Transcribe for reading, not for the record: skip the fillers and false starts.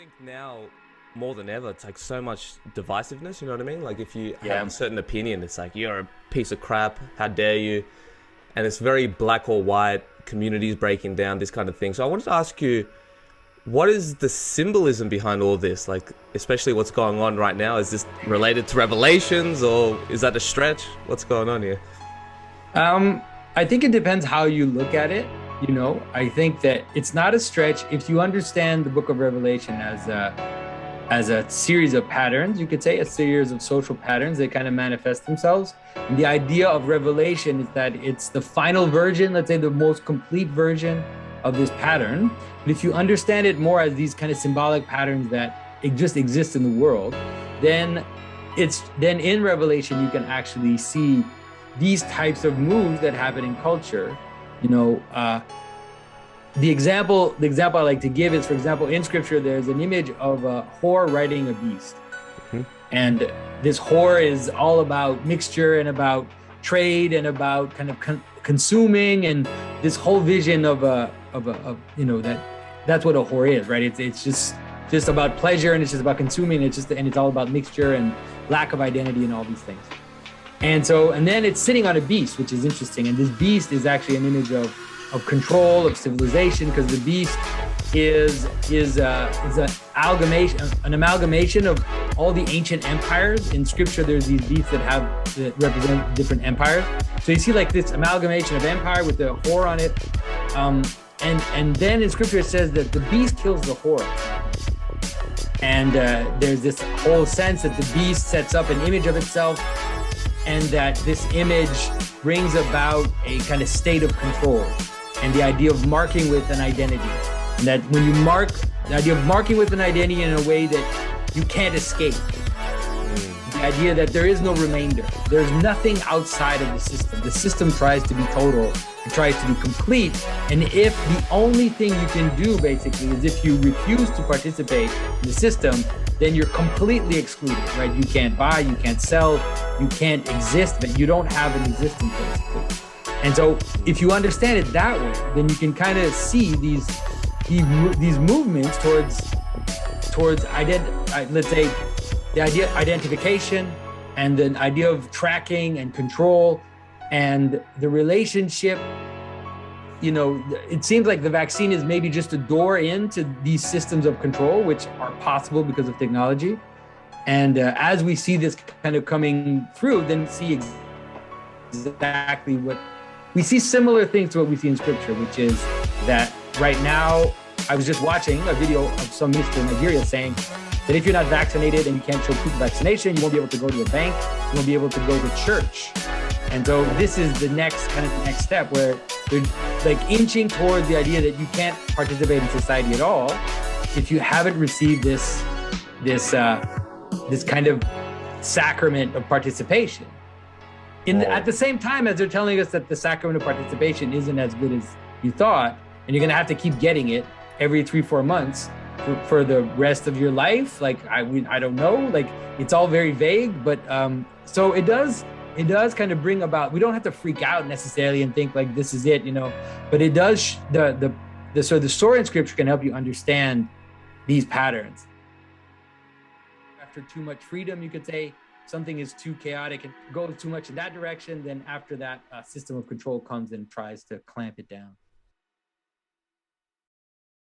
think now more than ever, it's like so much divisiveness, you know what I mean? Like if you have Yeah. a certain opinion, it's like you're a piece of crap, how dare you? And it's very black or white, communities breaking down, this kind of thing. So I wanted to ask you, what is the symbolism behind all this? Like, especially what's going on right now? Is this related to Revelations or is that a stretch? What's going on here? Um, I think it depends how you look at it. I think that it's not a stretch if you understand the book of Revelation as a series of patterns, you could say, a series of social patterns that kind of manifest themselves. And the idea of Revelation is that it's the final version, let's say the most complete version of this pattern. But if you understand it more as these kind of symbolic patterns that just exist in the world, then then in Revelation you can actually see these types of moves that happen in culture. You know, the example I like to give is, for example, in scripture, there's an image of a whore riding a beast. Hmm. And this whore is all about mixture and about trade and about kind of consuming, and this whole vision of that's what a whore is, right? It's just about pleasure, and it's just about consuming. And it's all about mixture and lack of identity and all these things. And then it's sitting on a beast, which is interesting. And this beast is actually an image of control, of civilization, because the beast is an amalgamation of all the ancient empires. In scripture, there's these beasts that represent different empires. So you see like this amalgamation of empire with the whore on it. And then in scripture, it says that the beast kills the whore. And there's this whole sense that the beast sets up an image of itself, and that this image brings about a kind of state of control, and the idea of marking with an identity. And that when you mark, the idea of marking with an identity in a way that you can't escape. The idea that there is no remainder. There's nothing outside of the system. The system tries to be total. It tries to be complete. And if the only thing you can do basically is if you refuse to participate in the system, then you're completely excluded, right? You can't buy, you can't sell, you can't exist, but you don't have an existence basically. And so if you understand it that way, then you can kind of see these movements towards let's say the idea of identification, and the idea of tracking and control, and the relationship. It seems like the vaccine is maybe just a door into these systems of control, which are possible because of technology. And as we see this kind of coming through, then we see exactly what we see, similar things to what we see in scripture, which is that right now, I was just watching a video of some minister in Nigeria saying that if you're not vaccinated and you can't show proof of vaccination, you won't be able to go to a bank, you won't be able to go to church. And so this is the next step, where they're like inching towards the idea that you can't participate in society at all if you haven't received this kind of sacrament of participation. At the same time as they're telling us that the sacrament of participation isn't as good as you thought, and you're going to have to keep getting it every 3-4 months for the rest of your life. Like, I don't know, like it's all very vague, but so it does kind of bring about, we don't have to freak out necessarily and think like this is it, but it does, the story in scripture can help you understand these patterns. After too much freedom, you could say something is too chaotic and goes too much in that direction, then after that, a system of control comes and tries to clamp it down.